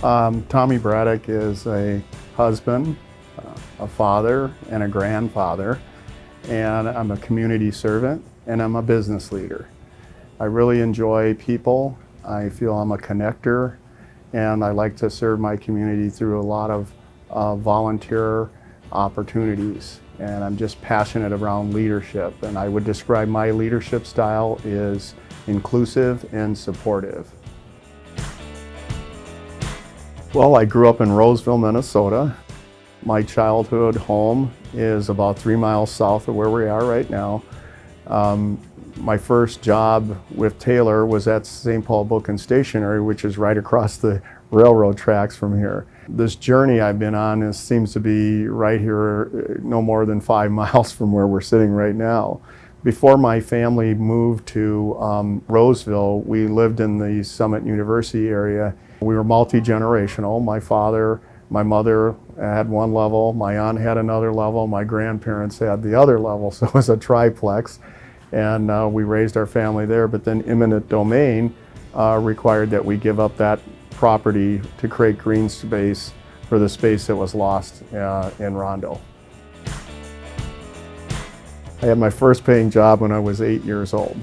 Tommie Braddock is a husband, a father, and a grandfather, and I'm a community servant, and I'm a business leader. I really enjoy people. I feel I'm a connector, and I like to serve my community through a lot of volunteer opportunities. And I'm just passionate around leadership, and I would describe my leadership style is inclusive and supportive. Well, I grew up in Roseville, Minnesota. My childhood home is about 3 miles south of where we are right now. My first job with Taylor was at St. Paul Book and Stationery, which is right across the railroad tracks from here. This journey I've been on seems to be right here, no more than 5 miles from where we're sitting right now. Before my family moved to Roseville, we lived in the Summit University area. We were multi-generational. My father, my mother had one level, my aunt had another level, my grandparents had the other level, so it was a triplex. And we raised our family there, but then eminent domain required that we give up that property to create green space for the space that was lost in Rondo. I had my first paying job when I was 8 years old.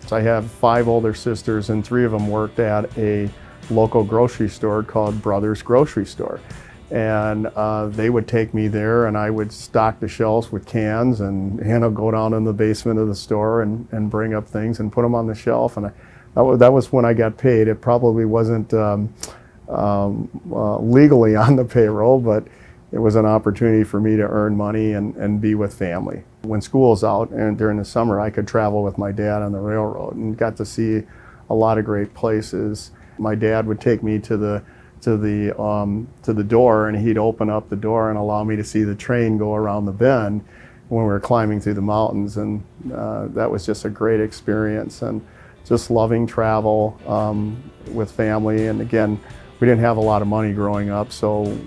So I have 5 older sisters, and 3 of them worked at a local grocery store called Brothers Grocery Store. And they would take me there, and I would stock the shelves with cans and go down in the basement of the store and bring up things and put them on the shelf. And that was when I got paid. It probably wasn't legally on the payroll, but it was an opportunity for me to earn money and be with family. When school's out and during the summer, I could travel with my dad on the railroad and got to see a lot of great places. My dad would take me to the door, and he'd open up the door and allow me to see the train go around the bend when we were climbing through the mountains, and that was just a great experience. And just loving travel with family. And again, we didn't have a lot of money growing up, so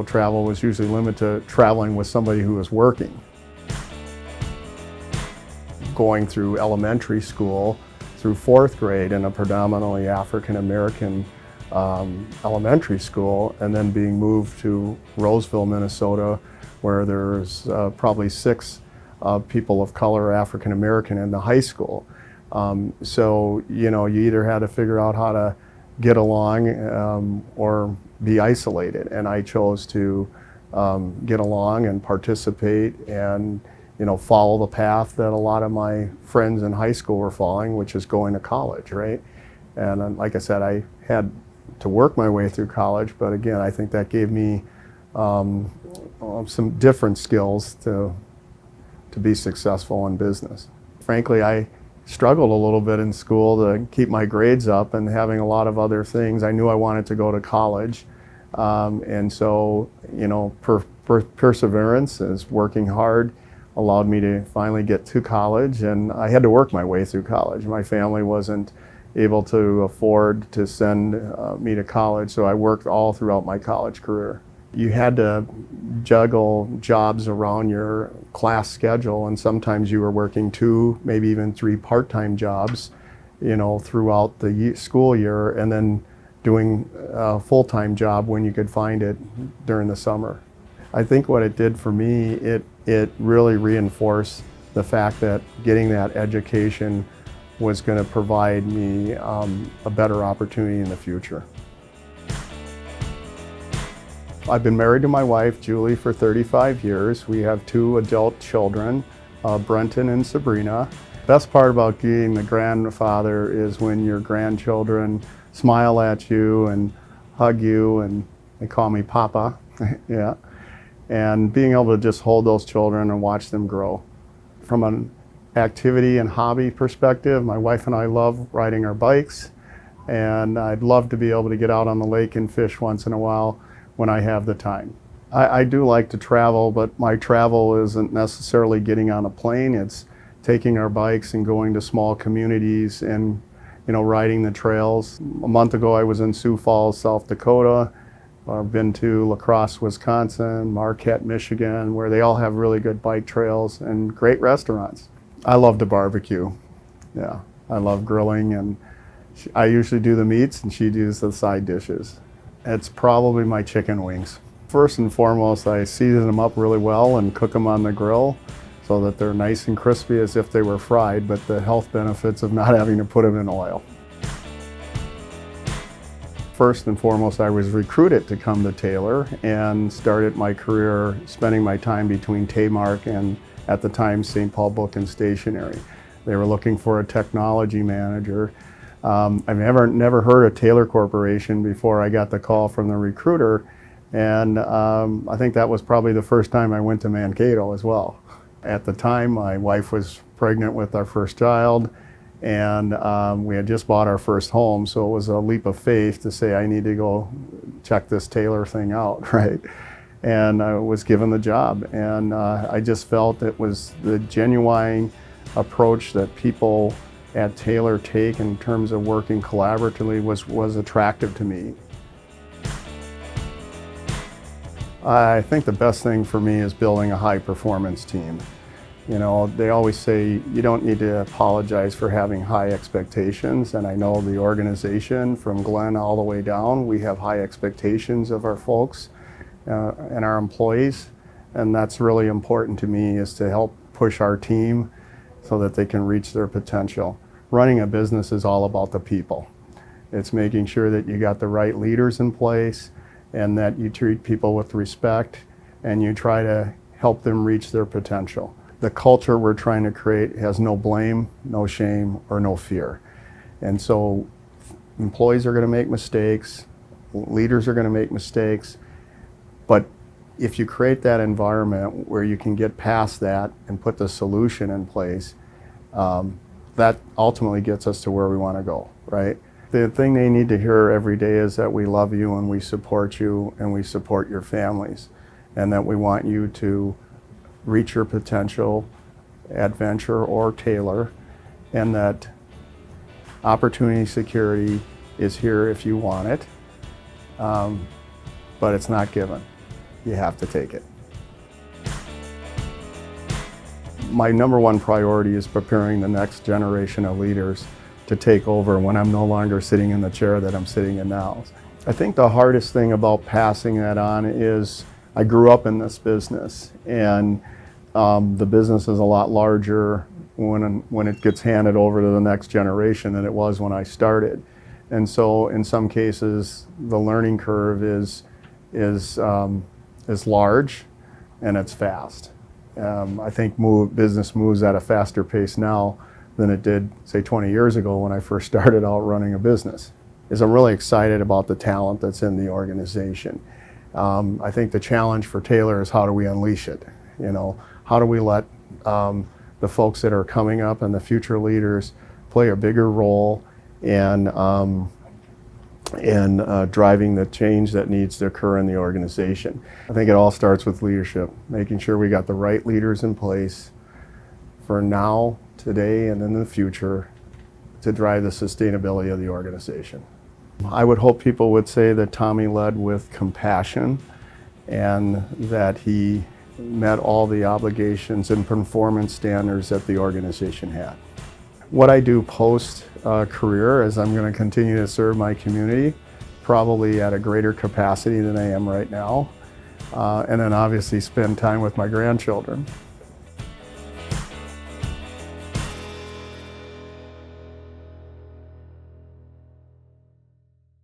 travel was usually limited to traveling with somebody who was working. Going through elementary school through 4th grade in a predominantly African American elementary school, and then being moved to Roseville, Minnesota, where there's probably 6 people of color, African American, in the high school. So you either had to figure out how to get along or be isolated, and I chose to get along and participate and follow the path that a lot of my friends in high school were following, which is going to college, right? And like I said, I had to work my way through college, but again, I think that gave me some different skills to be successful in business. Frankly, I struggled a little bit in school to keep my grades up, and having a lot of other things. I knew I wanted to go to college, and so perseverance is working hard allowed me to finally get to college, and I had to work my way through college. My family wasn't able to afford to send me to college, so I worked all throughout my college career. You had to juggle jobs around your class schedule, and sometimes you were working 2, maybe even 3 part-time jobs, throughout the school year, and then doing a full-time job when you could find it during the summer. I think what it did for me, it really reinforced the fact that getting that education was going to provide me a better opportunity in the future. I've been married to my wife, Julie, for 35 years. We have 2 adult children, Brenton and Sabrina. Best part about being the grandfather is when your grandchildren smile at you and hug you, and they call me Papa. Yeah. And being able to just hold those children and watch them grow. From an activity and hobby perspective, my wife and I love riding our bikes, and I'd love to be able to get out on the lake and fish once in a while when I have the time. I do like to travel, but my travel isn't necessarily getting on a plane. It's taking our bikes and going to small communities and riding the trails. A month ago I was in Sioux Falls, South Dakota. I've been to La Crosse, Wisconsin, Marquette, Michigan, where they all have really good bike trails and great restaurants. I love to barbecue. Yeah, I love grilling, and I usually do the meats and she does the side dishes. It's probably my chicken wings. First and foremost, I season them up really well and cook them on the grill so that they're nice and crispy as if they were fried, but the health benefits of not having to put them in oil. First and foremost, I was recruited to come to Taylor and started my career spending my time between Taymark and, at the time, St. Paul Book and Stationery. They were looking for a technology manager. I've never heard of Taylor Corporation before I got the call from the recruiter, and I think that was probably the first time I went to Mankato as well. At the time, my wife was pregnant with our first child, and we had just bought our first home, so it was a leap of faith to say I need to go check this Taylor thing out, right? And I was given the job, and I just felt it was the genuine approach that people at Taylor take in terms of working collaboratively was attractive to me. I think the best thing for me is building a high performance team. You know, they always say you don't need to apologize for having high expectations, and I know the organization from Glenn all the way down, we have high expectations of our folks and our employees, and that's really important to me, is to help push our team so that they can reach their potential. Running a business is all about the people. It's making sure that you got the right leaders in place and that you treat people with respect and you try to help them reach their potential. The culture we're trying to create has no blame, no shame, or no fear. And so employees are going to make mistakes, leaders are going to make mistakes, but if you create that environment where you can get past that and put the solution in place, that ultimately gets us to where we want to go, right? The thing they need to hear every day is that we love you and we support you and we support your families, and that we want you to reach your potential at Venture or Taylor, and that opportunity security is here if you want it, but it's not given. You have to take it. My number one priority is preparing the next generation of leaders to take over when I'm no longer sitting in the chair that I'm sitting in now. I think the hardest thing about passing that on is I grew up in this business, and the business is a lot larger when it gets handed over to the next generation than it was when I started. And so in some cases, the learning curve is large and it's fast. I think business moves at a faster pace now than it did, say, 20 years ago when I first started out running a business. I'm really excited about the talent that's in the organization. I think the challenge for Taylor is how do we unleash it? You know, how do we let the folks that are coming up and the future leaders play a bigger role in driving the change that needs to occur in the organization. I think it all starts with leadership, making sure we got the right leaders in place for now, today, and in the future to drive the sustainability of the organization. I would hope people would say that Tommie led with compassion and that he met all the obligations and performance standards that the organization had. What I do post-career is I'm going to continue to serve my community, probably at a greater capacity than I am right now, and then obviously spend time with my grandchildren.